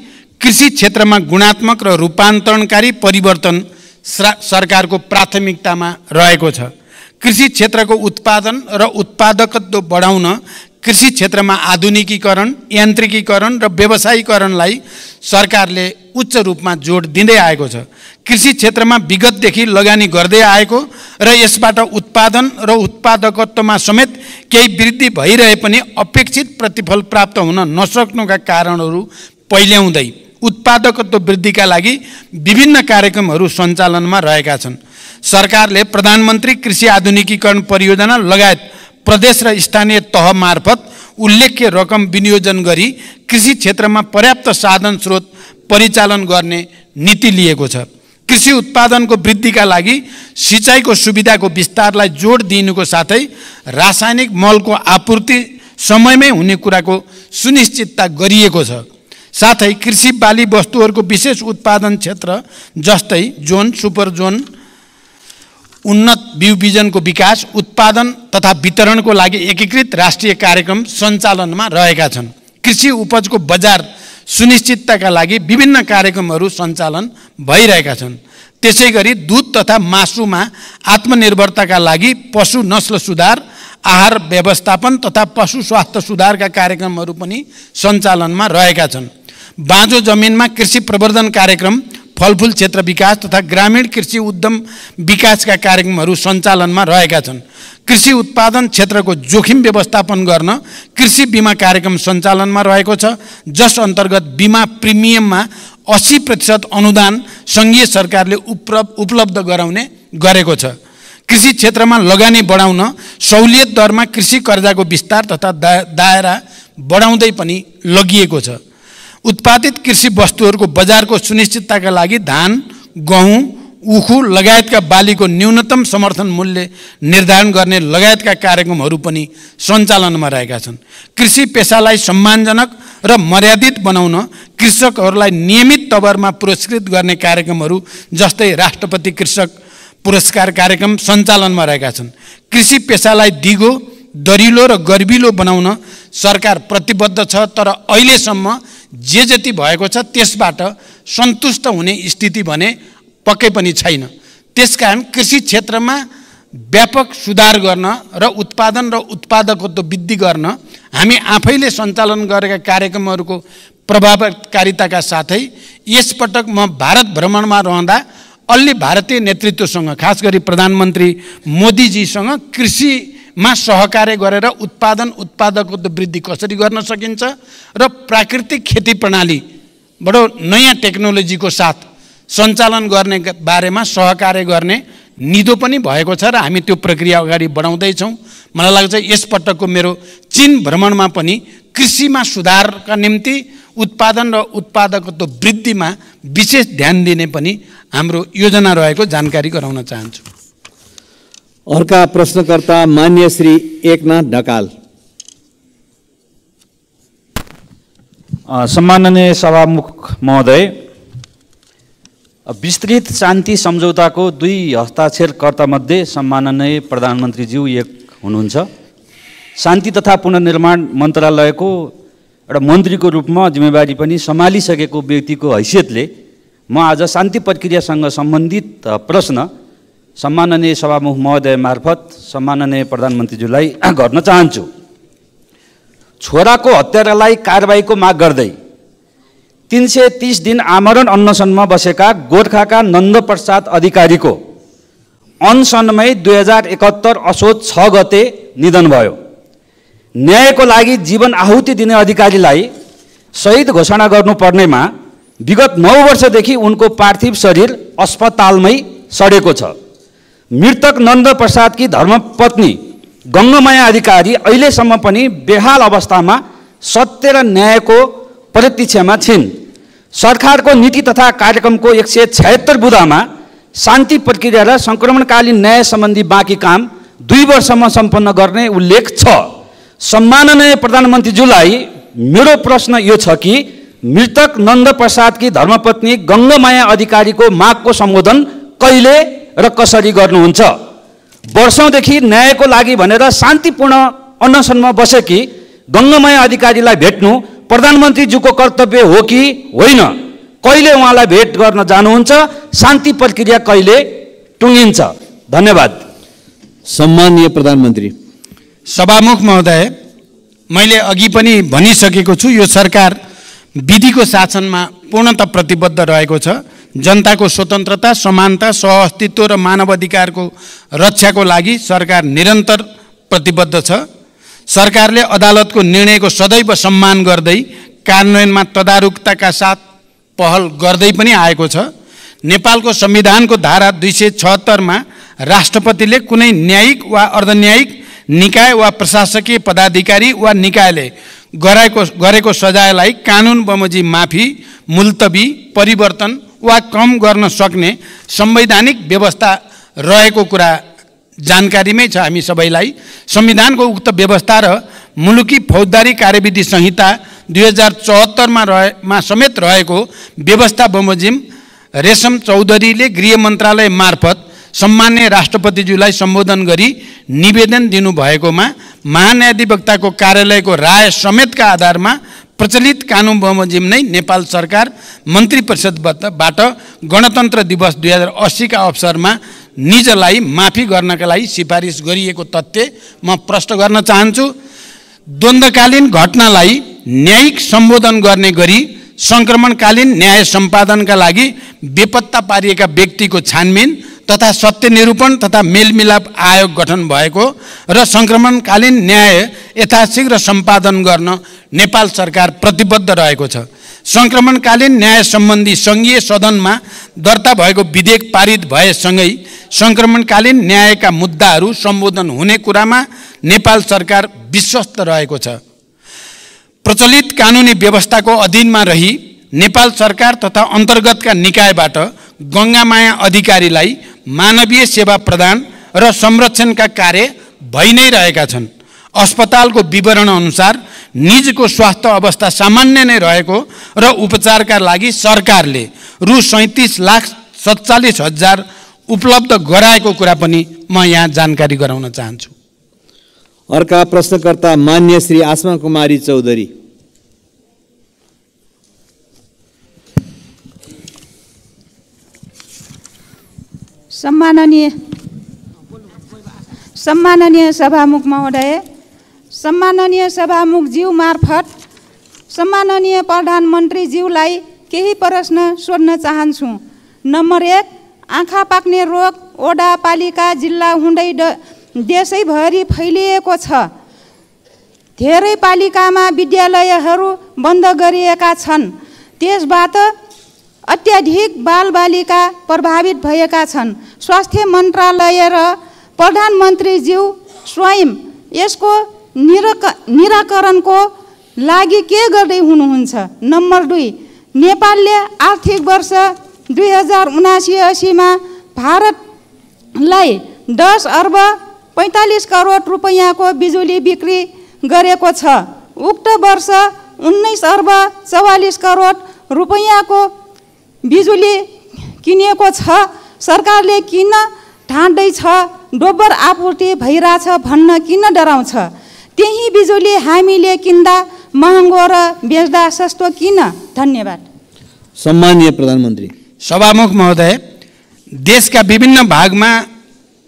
कृषि क्षेत्रमा गुणात्मक र रूपान्तरणकारी परिवर्तन सरकारको प्राथमिकतामा रहेको छ। कृषि क्षेत्रको उत्पादन र उत्पादकत्व बढाउन कृषि क्षेत्रमा आधुनिकीकरण, यान्त्रिकीकरण र व्यवसायीकरणलाई सरकारले उच्च रूपमा जोड दिँदै आएको छ। कृषि क्षेत्रमा विगतदेखि लगानी गर्दै आएको र यसबाट उत्पादन र उत्पादकत्वमा समेत केही वृद्धि भइरहे पनि अपेक्षित प्रतिफल प्राप्त हुन नसक्नुका कारणहरू पहिल्याउँदै उत्पादकत्व वृद्धिका लागि विभिन्न कार्यक्रमहरू सञ्चालनमा रहेका छन्। सरकारले प्रधानमन्त्री कृषि आधुनिकीकरण परियोजना लगायत प्रदेश र स्थानीय तह मार्फत उल्लेख्य रकम विनियोजन गरी कृषि क्षेत्रमा पर्याप्त साधन स्रोत परिचालन गर्ने नीति लिएको छ। कृषि उत्पादनको वृद्धिका लागि सिँचाइको सुविधाको विस्तारलाई जोड दिनुको साथै रासायनिक मलको आपूर्ति समयमै हुने कुराको सुनिश्चितता गरिएको छ। साथै कृषि बाली वस्तुहरूको विशेष उत्पादन क्षेत्र जस्तै जोन, सुपर जोन, उन्नत बिउ बिजनको विकास, उत्पादन तथा वितरणको लागि एकीकृत राष्ट्रिय कार्यक्रम सञ्चालनमा रहेका छन्। कृषि उपजको बजार सुनिश्चितताका लागि विभिन्न कार्यक्रमहरू सञ्चालन भइरहेका छन्। त्यसैगरी दूध तथा मासुमा आत्मनिर्भरताका लागि पशु नस्ल सुधार, आहार व्यवस्थापन तथा पशु स्वास्थ्य सुधारका कार्यक्रमहरू पनि सञ्चालनमा रहेका छन्। बाँझो जमिनमा कृषि प्रवर्धन कार्यक्रम, फलफुल क्षेत्र विकास तथा ग्रामीण कृषि उद्यम विकासका कार्यक्रमहरू सञ्चालनमा रहेका छन्। कृषि उत्पादन क्षेत्रको जोखिम व्यवस्थापन गर्न कृषि बिमा कार्यक्रम सञ्चालनमा रहेको छ, जस अन्तर्गत बिमा प्रिमियममा 80% अनुदान सङ्घीय सरकारले उपलब्ध गराउने गरेको छ। कृषि क्षेत्रमा लगानी बढाउन सहुलियत दरमा कृषि कर्जाको विस्तार तथा दायरा बढाउँदै पनि लगिएको छ। उत्पादित कृषि वस्तुहरूको बजारको सुनिश्चितताका लागि धान, गहुँ, उखु लगायतका बालीको न्यूनतम समर्थन मूल्य निर्धारण गर्ने लगायतका कार्यक्रमहरू पनि सञ्चालनमा रहेका छन्। कृषि पेसालाई सम्मानजनक र मर्यादित बनाउन कृषकहरूलाई नियमित तवरमा पुरस्कृत गर्ने कार्यक्रमहरू जस्तै राष्ट्रपति कृषक पुरस्कार कार्यक्रम सञ्चालनमा रहेका छन्। कृषि पेसालाई दिगो, दरिलो र गर्विलो बनाउन सरकार प्रतिबद्ध छ, तर अहिलेसम्म जे जति भएको छ त्यसबाट सन्तुष्ट हुने स्थिति भने पक्कै पनि छैन। त्यसकारण कृषि क्षेत्रमा व्यापक सुधार गर्न र उत्पादन र उत्पादकत्व वृद्धि गर्न हामी आफैले सञ्चालन गरेका कार्यक्रमहरूको प्रभावकारिताका साथै यसपटक म भारत भ्रमणमा रहँदा अलि भारतीय नेतृत्वसँग, खास गरी प्रधानमन्त्री मोदीजीसँग कृषिमा सहकार्य गरेर उत्पादकत्व वृद्धि कसरी गर्न सकिन्छ र प्राकृतिक खेती प्रणाली बडो नयाँ टेक्नोलोजीको साथ सञ्चालन गर्ने बारेमा सहकार्य गर्ने निधो पनि भएको छ र हामी त्यो प्रक्रिया अगाडि बढाउँदैछौँ। मलाई लाग्छ यसपटकको मेरो चीन भ्रमणमा पनि कृषिमा सुधारका निम्ति उत्पादन र उत्पादकत्व वृद्धिमा विशेष ध्यान दिने पनि हाम्रो योजना रहेको जानकारी गराउन चाहन्छु। अर्का प्रश्नकर्ता मान्य श्री एकनाथ ढकाल। सम्माननीय सभामुख महोदय, विस्तृत शान्ति सम्झौताको 2 हस्ताक्षरकर्तामध्ये सम्माननीय प्रधानमन्त्रीज्यू एक हुनुहुन्छ। शान्ति तथा पुनर्निर्माण मन्त्रालयको एउटा मन्त्रीको रूपमा जिम्मेवारी पनि सम्हालिसकेको व्यक्तिको हैसियतले म आज शान्ति प्रक्रियासँग सम्बन्धित प्रश्न सम्माननीय सभामुख महोदय मार्फत सम्माननीय प्रधानमन्त्रीज्यूलाई गर्न चाहन्छु। छोराको हत्यारालाई कारबाहीको माग गर्दै 330 दिन आमरण अनसनमा बसेका गोर्खाका नन्दप्रसाद अधिकारीको अनसनमै 2071 असोज 6 गते निधन भयो। न्यायको लागि जीवन आहुति दिने अधिकारीलाई शहीद घोषणा गर्नुपर्नेमा विगत 9 वर्षदेखि उनको पार्थिव शरीर अस्पतालमै सडेको छ। मृतक नन्दप्रसादकी धर्मपत्नी गङ्गामाया अधिकारी अहिलेसम्म पनि बेहाल अवस्थामा सत्य र न्यायको प्रतीक्षामा छिन्। सरकारको नीति तथा कार्यक्रमको 176 बुँदामा शान्ति प्रक्रिया र सङ्क्रमणकालीन न्याय सम्बन्धी बाँकी काम 2 वर्षमा सम्पन्न गर्ने उल्लेख छ। सम्माननीय प्रधानमन्त्रीज्यूलाई मेरो प्रश्न यो छ कि मृतक नन्दप्रसादकी धर्मपत्नी गङ्गामाया अधिकारीको मागको सम्बोधन कहिले र कसरी गर्नुहुन्छ? वर्षौँदेखि न्यायको लागि भनेर शान्तिपूर्ण अनसनमा बसेकी गङ्गामाया अधिकारीलाई भेट्नु प्रधानमन्त्रीज्यूको कर्तव्य हो कि होइन? कहिले उहाँलाई भेट गर्न जानुहुन्छ? शान्ति प्रक्रिया कहिले टुङ्गिन्छ? धन्यवाद। सम्माननीय प्रधानमन्त्री। सभामुख महोदय, मैले अघि पनि भनिसकेको छु, यो सरकार विधिको शासनमा पूर्णतः प्रतिबद्ध रहेको छ। जनताको स्वतन्त्रता, समानता, सहअस्तित्व र मानवाधिकारको रक्षाको लागि सरकार निरन्तर प्रतिबद्ध छ। सरकारले अदालतको निर्णयको सदैव सम्मान गर्दै कार्यान्वयनमा तदारुकताका साथ पहल गर्दै पनि आएको छ। नेपालको संविधानको धारा 276 मा राष्ट्रपतिले कुनै न्यायिक वा अर्धन्यायिक निकाय वा प्रशासकीय पदाधिकारी वा निकायले गरेको सजायलाई कानुन बमोजिम माफी, मुल्तवी, परिवर्तन वा कम गर्न सक्ने संवैधानिक व्यवस्था रहेको कुरा जानकारीमै छ हामी सबैलाई। संविधानको उक्त व्यवस्था र मुलुकी फौजदारी कार्यविधि संहिता 2074 मा समेत रहेको व्यवस्था बमोजिम रेशम चौधरीले गृह मन्त्रालय मार्फत सम्मान्य राष्ट्रपतिज्यूलाई सम्बोधन गरी निवेदन दिनुभएकोमा महान्यायाधिवक्ताको कार्यालयको राय समेतका आधारमा प्रचलित कानुन बमोजिम नै नेपाल सरकार मन्त्री परिषदबाट गणतन्त्र दिवस 2080 का अवसरमा निजलाई माफी गर्नका लागि सिफारिस गरिएको तथ्य म प्रश्न गर्न चाहन्छु। द्वन्द्वकालीन घटनालाई न्यायिक सम्बोधन गर्ने गरी सङ्क्रमणकालीन न्याय सम्पादनका लागि बेपत्ता पारिएका व्यक्तिको छानबिन तथा सत्य निरूपण तथा मेलमिलाप आयोग गठन भएको र सङ्क्रमणकालीन न्याय यथाशीघ्र सम्पादन गर्न नेपाल सरकार प्रतिबद्ध रहेको छ। सङ्क्रमणकालीन न्याय सम्बन्धी सङ्घीय सदनमा दर्ता भएको विधेयक पारित भएसँगै सङ्क्रमणकालीन न्यायका मुद्दाहरू सम्बोधन हुने कुरामा नेपाल सरकार विश्वस्त रहेको छ। प्रचलित कानुनी व्यवस्थाको अधीनमा रही नेपाल सरकार तथा अन्तर्गतका निकायबाट गङ्गामाया अधिकारीलाई मानवीय सेवा प्रदान र संरक्षणका कार्य भइ नै रहेका छन्। अस्पतालको विवरण अनुसार निजको स्वास्थ्य अवस्था सामान्य नै रहेको र उपचारका लागि सरकारले रु 37,47,000 उपलब्ध गराएको कुरा पनि म यहाँ जानकारी गराउन चाहन्छु। अर्का प्रश्नकर्ता मान्य श्री आसमा कुमारी चौधरी। सम्माननीय सभामुख महोदय, सम्माननीय सभामुख ज्यू मार्फत सम्माननीय प्रधानमन्त्रीज्यूलाई केही प्रश्न सोध्न चाहन्छु। नम्बर 1, आँखा पाक्ने रोग ओडा पालिका जिल्ला हुँदै देशैभरि फैलिएको छ। धेरै पालिकामा विद्यालयहरू बन्द गरिएका छन्। त्यसबाट अत्याधिक बालबालिका प्रभावित भएका छन्। स्वास्थ्य मन्त्रालय र प्रधानमन्त्रीज्यू स्वयं यसको निराकरणको लागि के गर्दै हुनुहुन्छ? नम्बर 2, नेपालले आर्थिक वर्ष 2079-80 मा भारतलाई 10 अर्ब 45 करोड रुपैयाँको बिजुली बिक्री गरेको छ। उक्त वर्ष 19 अर्ब 44 करोड रुपैयाँको बिजुली किनेको छ। सरकारले किन ठान्दैछ दोब्बर आपूर्ति भइरहेछ भन्न किन डराउँछ? त्यही बिजुली हामीले किन्दा महँगो र बेच्दा सस्तो किन? धन्यवाद। सम्माननीय प्रधानमन्त्री। सभामुख महोदय, देशका विभिन्न भागमा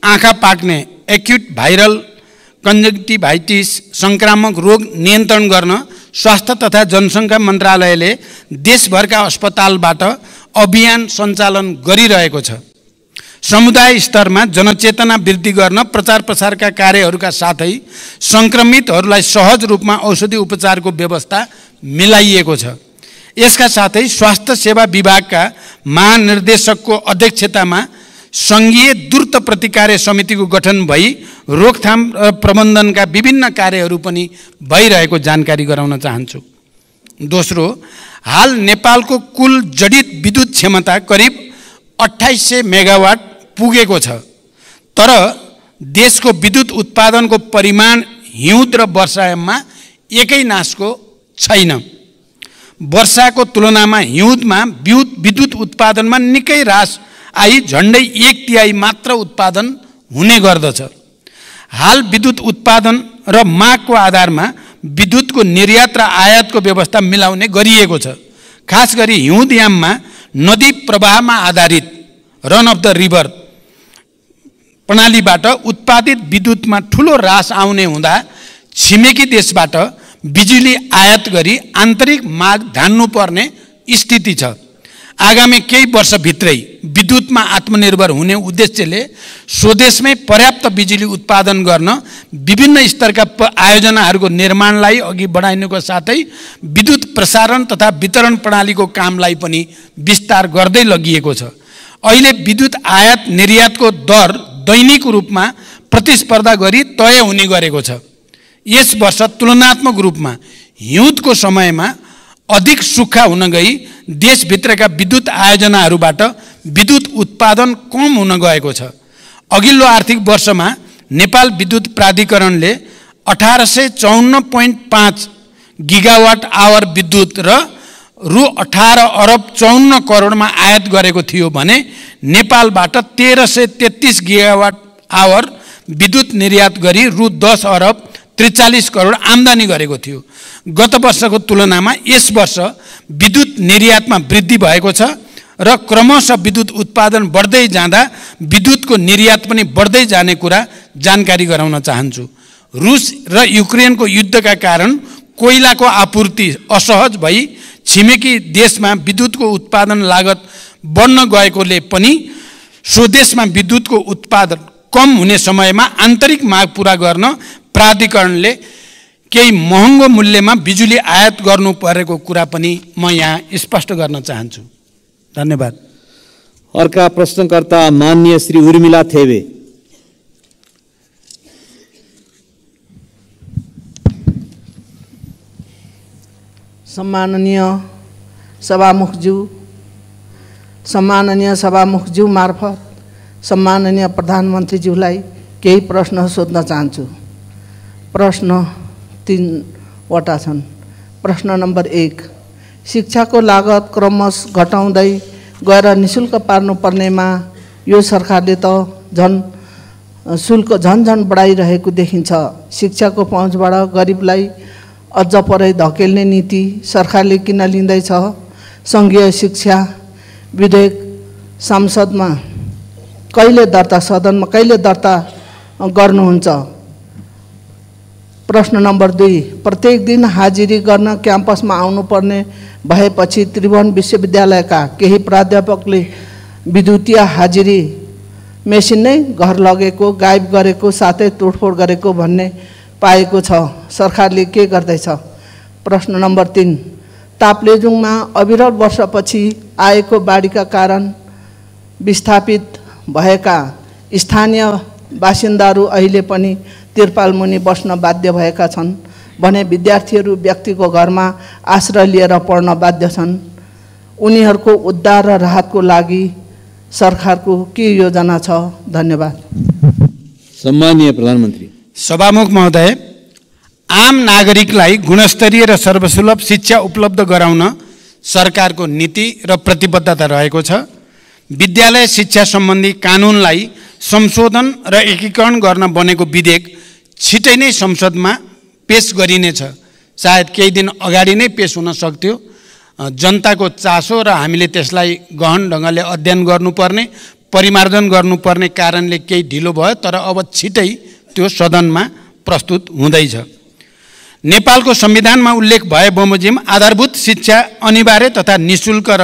आँखा पाक्ने एक्युट भाइरल कन्जक्टिभाइटिस संक्रामक रोग नियन्त्रण गर्न स्वास्थ्य तथा जनसङ्ख्या मन्त्रालयले देशभरका अस्पतालबाट अभियान सञ्चालन गरिरहेको छ। समुदाय स्तरमा जनचेतना वृद्धि गर्न प्रचार प्रसारका कार्यहरूका साथै सङ्क्रमितहरूलाई सहज रूपमा औषधि उपचारको व्यवस्था मिलाइएको छ। यसका साथै स्वास्थ्य सेवा विभागका महानिर्देशकको अध्यक्षतामा सङ्घीय द्रुत प्रतिकार्य समितिको गठन भई रोकथाम र प्रबन्धनका विभिन्न कार्यहरू पनि भइरहेको जानकारी गराउन चाहन्छु। दोस्रो, हाल नेपालको कुल जडित विद्युत क्षमता करिब 2800 मेगावाट पुगेको छ। तर देशको विद्युत उत्पादनको परिमाण हिउँद र वर्षायाममा एकै नासको छैन। वर्षाको तुलनामा हिउँदमा विद्युत उत्पादनमा निकै ह्रास आई झन्डै 1/3 मात्र उत्पादन हुने गर्दछ। हाल विद्युत उत्पादन र मागको आधारमा विद्युतको निर्यात र आयातको व्यवस्था मिलाउने गरिएको छ। खास गरी हिउँदयाममा नदी प्रवाहमा आधारित रन अफ द रिभर प्रणालीबाट उत्पादित विद्युतमा ठुलो ह्रास आउने हुँदा छिमेकी देशबाट बिजुली आयात गरी आन्तरिक माग धान्नुपर्ने स्थिति छ। आगामी केही वर्षभित्रै विद्युतमा आत्मनिर्भर हुने उद्देश्यले स्वदेशमै पर्याप्त बिजुली उत्पादन गर्न विभिन्न स्तरका आयोजनाहरूको निर्माणलाई अघि बढाइनुको साथै विद्युत प्रसारण तथा वितरण प्रणालीको कामलाई पनि विस्तार गर्दै लगिएको छ। अहिले विद्युत आयात निर्यातको दर दैनिक रूपमा प्रतिस्पर्धा गरी तय हुने गरेको छ। यस वर्ष तुलनात्मक रूपमा हिउँदको समयमा अधिक सुक्खा हुन गई देशभित्रका विद्युत आयोजनाहरूबाट विद्युत उत्पादन कम हुन गएको छ। अघिल्लो आर्थिक वर्षमा नेपाल विद्युत प्राधिकरणले 1854.5 गिगावाट आवर विद्युत र रु 18 अरब 54 करोडमा आयात गरेको थियो भने नेपालबाट 1333 गिगावाट आवर विद्युत निर्यात गरी रु 10 अरब 43 करोड आम्दानी गरेको थियो। गत वर्षको तुलनामा यस वर्ष विद्युत निर्यातमा वृद्धि भएको छ र क्रमशः विद्युत उत्पादन बढ्दै जाँदा विद्युतको निर्यात पनि बढ्दै जाने कुरा जानकारी गराउन चाहन्छु। रुस र युक्रेनको युद्धका कारण कोइलाको आपूर्ति असहज भई छिमेकी देशमा विद्युतको उत्पादन लागत बढ्न गएकोले पनि स्वदेशमा विद्युतको उत्पादन कम हुने समयमा आन्तरिक माग पूरा गर्न प्राधिकरणले केही महँगो मूल्यमा बिजुली आयात गर्नु परेको कुरा पनि म यहाँ स्पष्ट गर्न चाहन्छु। धन्यवाद। अर्का प्रश्नकर्ता माननीय श्री उर्मिला थेबे। सम्माननीय सभामुखज्यू मार्फत सम्माननीय प्रधानमन्त्रीज्यूलाई केही प्रश्न सोध्न चाहन्छु। प्रश्न 3 वटा छन्। प्रश्न नम्बर 1, शिक्षाको लागत क्रमशः घटाउँदै गएर निशुल्क पार्नुपर्नेमा यो सरकारले त शुल्क झन बढाइरहेको देखिन्छ। शिक्षाको पहुँचबाट गरिबलाई अझ परै धकेल्ने नीति सरकारले किन लिँदैछ? सङ्घीय शिक्षा विधेयक संसदमा सदनमा कहिले दर्ता गर्नुहुन्छ? प्रश्न नम्बर 2, प्रत्येक दिन हाजिरी गर्न क्याम्पसमा आउनुपर्ने भएपछि त्रिभुवन विश्वविद्यालयका केही प्राध्यापकले विद्युतीय हाजिरी मेसिन नै घर लगेको, गायब गरेको, साथै तोडफोड गरेको भन्ने पाएको छ। सरकारले के गर्दैछ? प्रश्न नम्बर 3, ताप्लेजुङमा अविरल वर्षपछि आएको बाढीका कारण विस्थापित भएका स्थानीय बासिन्दाहरू अहिले पनि तिरपाल मुनि बस्न बाध्य भएका छन् भने विद्यार्थीहरू व्यक्तिको घरमा आश्रय लिएर पढ्न बाध्य छन्। उनीहरूको उद्धार र राहतको लागि सरकारको के योजना छ? धन्यवाद। सम्माननीय प्रधानमन्त्री। सभामुख महोदय, आम नागरिकलाई गुणस्तरीय र सर्वसुलभ शिक्षा उपलब्ध गराउन सरकारको नीति र प्रतिबद्धता रहेको छ। विद्यालय शिक्षा सम्बन्धी कानुनलाई संशोधन र एकीकरण गर्न बनेको विधेयक छिटै नै संसदमा पेश गरिनेछ। सायद केही दिन अगाडि नै पेश हुन सक्थ्यो। जनताको चासो र हामीले त्यसलाई गहन ढङ्गले अध्ययन गर्नुपर्ने, परिमार्जन गर्नुपर्ने कारणले केही ढिलो भयो, तर अब छिटै त्यो सदनमा प्रस्तुत हुँदैछ। नेपालको संविधानमा उल्लेख भए बमोजिम आधारभूत शिक्षा अनिवार्य तथा निशुल्क र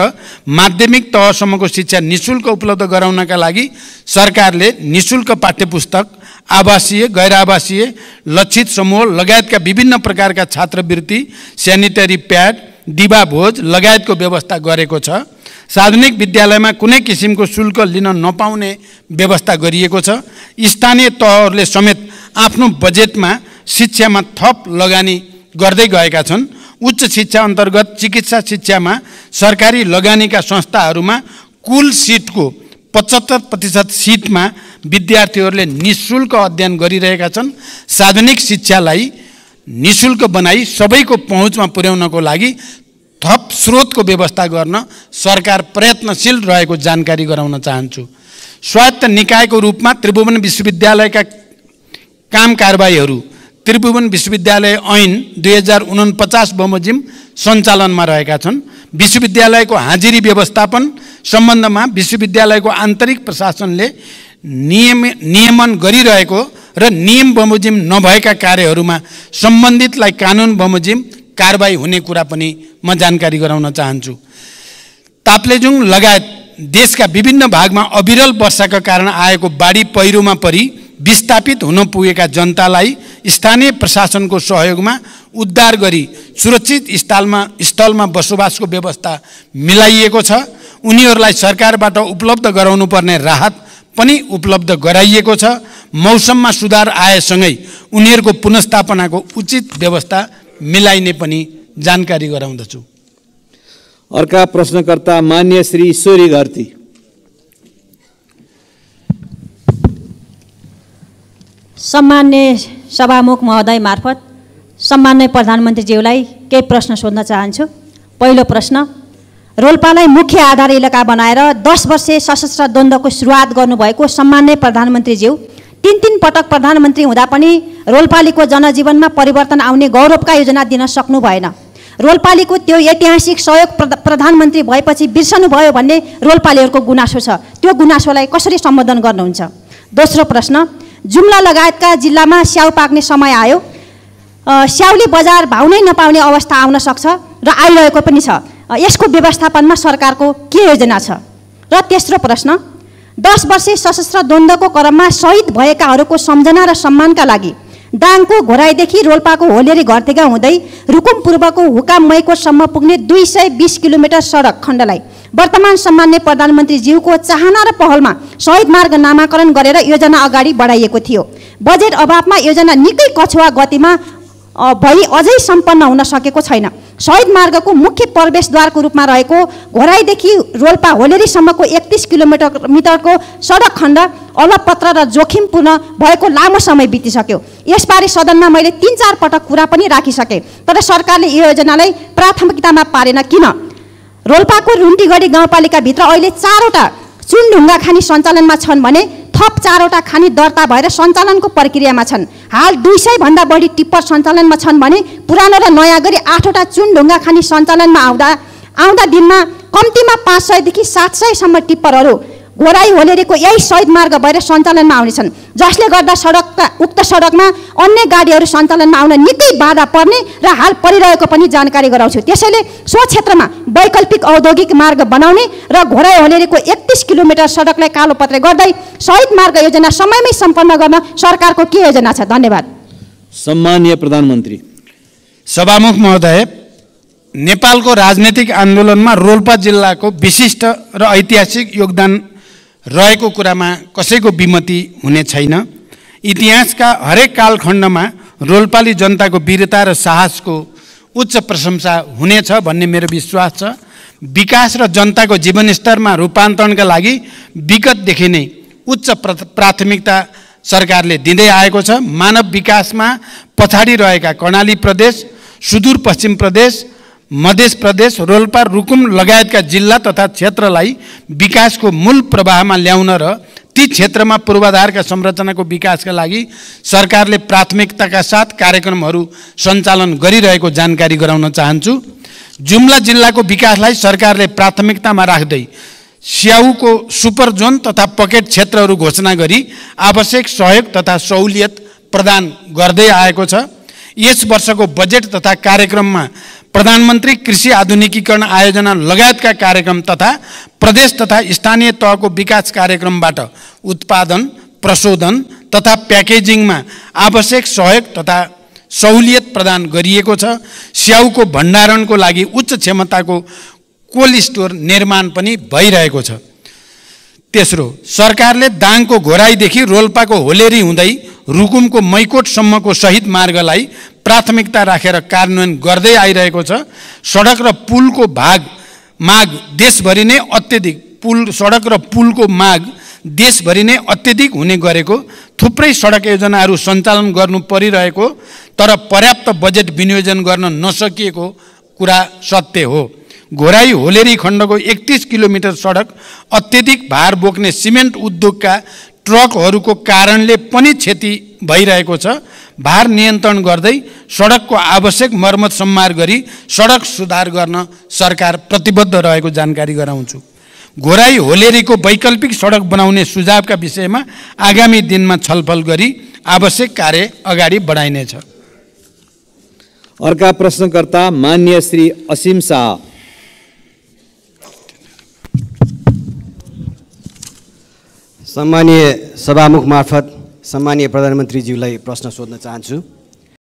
माध्यमिक तहसम्मको शिक्षा निशुल्क उपलब्ध गराउनका लागि सरकारले निशुल्क पाठ्यपुस्तक, आवासीय, गैर आवासीय, लक्षित समूह लगायतका विभिन्न प्रकारका छात्रवृत्ति, स्यानिटरी प्याड, दिवा भोज लगायतको व्यवस्था गरेको छ। सार्वजनिक विद्यालयमा कुनै किसिमको शुल्क लिन नपाउने व्यवस्था गरिएको छ। स्थानीय तहहरूले समेत आफ्नो बजेटमा शिक्षामा थप लगानी गर्दै गएका छन्। उच्च शिक्षा अन्तर्गत चिकित्सा शिक्षामा सरकारी लगानीका संस्थाहरूमा कुल सिटको 75% सिटमा विद्यार्थीहरूले निशुल्क अध्ययन गरिरहेका छन्। सार्वजनिक शिक्षालाई निशुल्क बनाई सबैको पहुँचमा पुर्याउनको लागि थप स्रोतको व्यवस्था गर्न सरकार प्रयत्नशील रहेको जानकारी गराउन चाहन्छु। स्वायत्त निकायको रूपमा त्रिभुवन विश्वविद्यालयका काम कारबाहीहरू त्रिभुवन विश्वविद्यालय ऐन 2049 बमोजिम सञ्चालनमा रहेका छन्। विश्वविद्यालयको हाजिरी व्यवस्थापन सम्बन्धमा विश्वविद्यालयको आन्तरिक प्रशासनले नियमन गरिरहेको र नियम बमोजिम नभएका कार्यहरूमा सम्बन्धितलाई कानुन बमोजिम कारबाही हुने कुरा पनि म जानकारी गराउन चाहन्छु। ताप्लेजुङ लगायत देशका विभिन्न भागमा अविरल वर्षाका कारण आएको बाढी पहिरोमा परि विस्थापित हुन पुगेका जनतालाई स्थानीय प्रशासनको सहयोगमा उद्धार गरी सुरक्षित स्थलमा बसोबासको व्यवस्था मिलाइएको छ। उनीहरूलाई सरकारबाट उपलब्ध गराउनुपर्ने राहत पनि उपलब्ध गराइएको छ। मौसममा सुधार आएसँगै उनीहरूको पुनर्स्थापनाको उचित व्यवस्था मिलाइने पनि जानकारी गराउँदछु। अर्का प्रश्नकर्ता मान्य श्री ईश्वरी घरती। सम्मान्य सभामुख महोदय मार्फत सम्मान्य प्रधानमन्त्रीज्यूलाई केही प्रश्न सोध्न चाहन्छु। पहिलो प्रश्न, रोल्पालाई मुख्य आधार इलाका बनाएर 10 वर्षे सशस्त्र द्वन्द्वको सुरुवात गर्नुभएको सम्मान्य प्रधानमन्त्रीज्यू 3 पटक प्रधानमन्त्री हुँदा पनि रोल्पालीको जनजीवनमा परिवर्तन आउने गौरवका योजना दिन सक्नु भएन। रोल्पालीको त्यो ऐतिहासिक सहयोग प्रधानमन्त्री भएपछि बिर्सनुभयो भन्ने रोल्पालीहरूको गुनासो छ। त्यो गुनासोलाई कसरी सम्बोधन गर्नुहुन्छ? दोस्रो प्रश्न, जुम्ला लगायतका जिल्लामा स्याउ पाक्ने समय आयो। स्याउले बजार भाउ नै नपाउने अवस्था आउन सक्छ र आइरहेको पनि छ। यसको व्यवस्थापनमा सरकारको के योजना छ? र तेस्रो प्रश्न, 10 वर्षे सशस्त्र द्वन्द्वको क्रममा शहीद भएकाहरूको सम्झना र सम्मानका लागि दाङको घोराईदेखि रोल्पाको होलेरी घरतेगा हुँदै रुकुम पूर्वको हुकाम मैकोटसम्म पुग्ने 220 किलोमिटर सडक खण्डलाई वर्तमान सम्मान्य प्रधानमन्त्रीज्यूको चाहना र पहलमा शहीद मार्ग नामाकरण गरेर योजना अगाडि बढाइएको थियो। बजेट अभावमा योजना निकै कछुवा गतिमा भई अझै सम्पन्न हुन सकेको छैन। शहीद मार्गको मुख्य प्रवेशद्वारको रूपमा रहेको घोराईदेखि रोल्पा होलेरीसम्मको 31 किलोमिटरको सडक खण्ड अलपत्र र जोखिमपूर्ण भएको लामो समय बितिसक्यो। यसबारे सदनमा मैले 3-4 पटक कुरा पनि राखिसकेँ, तर सरकारले यो योजनालाई प्राथमिकतामा पारेन किन? रोल्पाको रुन्टीगढी गाउँपालिकाभित्र अहिले 4वटा चुनढुङ्गा खानी सञ्चालनमा छन् भने थप 4वटा खानी दर्ता भएर सञ्चालनको प्रक्रियामा छन्। हाल 200 भन्दा बढी टिप्पर सञ्चालनमा छन् भने पुरानो र नयाँ गरी 8वटा चुनढुङ्गा खानी सञ्चालनमा आउँदा दिनमा कम्तीमा 500 देखि 700 सम्म टिप्परहरू घोराई होलेरीको यही शहीद मार्ग भएर सञ्चालनमा आउनेछन्, जसले गर्दा उक्त सडकमा अन्य गाडीहरू सञ्चालनमा आउन निकै बाधा पर्ने र हाल परिरहेको पनि जानकारी गराउँछु। त्यसैले सो क्षेत्रमा वैकल्पिक औद्योगिक मार्ग बनाउने र घोराई होलेरीको 31 किलोमिटर सडकलाई कालोपत्रे गर्दै शहीद मार्ग योजना समयमै सम्पन्न गर्न सरकारको के योजना छ? धन्यवाद। सम्माननीय प्रधानमन्त्री। सभामुख महोदय, नेपालको राजनैतिक आन्दोलनमा रोल्पा जिल्लाको विशिष्ट र ऐतिहासिक योगदान रहेको कुरामा कसैको विमति हुने छैन। इतिहासका हरेक कालखण्डमा रोल्पाली जनताको वीरता र साहसको उच्च प्रशंसा हुनेछ भन्ने मेरो विश्वास छ। विकास र जनताको जीवनस्तरमा रूपान्तरणका लागि विगतदेखि नै उच्च प्राथमिकता सरकारले दिँदै आएको छ। मानव विकासमा पछाडि रहेका कर्णाली प्रदेश, सुदूरपश्चिम प्रदेश, मध्य प्रदेश, रोल्पा, रुकुम लगायतका जिल्ला तथा क्षेत्रलाई विकासको मूल प्रवाहमा ल्याउन र ती क्षेत्रमा पूर्वाधारका संरचनाको विकासका लागि सरकारले प्राथमिकताका साथ कार्यक्रमहरू सञ्चालन गरिरहेको जानकारी गराउन चाहन्छु। जुम्ला जिल्लाको विकासलाई सरकारले प्राथमिकतामा राख्दै स्याउको सुपर जोन तथा पकेट क्षेत्रहरू घोषणा गरी आवश्यक सहयोग तथा सहुलियत प्रदान गर्दै आएको छ। यस वर्षको बजेट तथा कार्यक्रममा प्रधानमन्त्री कृषि आधुनिकीकरण आयोजना लगायतका कार्यक्रम तथा प्रदेश तथा स्थानीय तहको विकास कार्यक्रमबाट उत्पादन, प्रशोधन तथा प्याकेजिङमा आवश्यक सहयोग तथा सहुलियत प्रदान गरिएको छ। स्याउको भण्डारणको लागि उच्च क्षमताको कोल्ड स्टोर निर्माण पनि भइरहेको छ। तेस्रो, सरकारले दाङको घोराईदेखि रोल्पाको होलेरी हुँदै रुकुमको मैकोटसम्मको शहीद मार्गलाई प्राथमिकता राखेर कार्यान्वयन गर्दै आइरहेको छ। सडक र पुलको माग देशभरि नै अत्यधिक सडक र पुलको माग देशभरि नै अत्यधिक हुने गरेको, थुप्रै सडक योजनाहरू सञ्चालन गर्नु परिरहेको तर पर्याप्त बजेट विनियोजन गर्न नसकिएको कुरा सत्य हो। घोराई होलेरी खण्डको 31 किलोमिटर सडक अत्यधिक भार बोक्ने सिमेन्ट उद्योगका ट्रकहरूको कारणले पनि क्षति भइरहेको छ। भार नियन्त्रण गर्दै सडकको आवश्यक मर्मत सम्मार गरी सडक सुधार गर्न सरकार प्रतिबद्ध रहेको जानकारी गराउँछु। घोराई होलेरीको वैकल्पिक सडक बनाउने सुझावका विषयमा आगामी दिनमा छलफल गरी आवश्यक कार्य अगाडि बढाइनेछ। अर्का प्रश्नकर्ता मान्य श्री असीम शाह। सम्मानीय सभामुख मार्फत सम्मानीय प्रधानमन्त्रीज्यूलाई प्रश्न सोध्न चाहन्छु।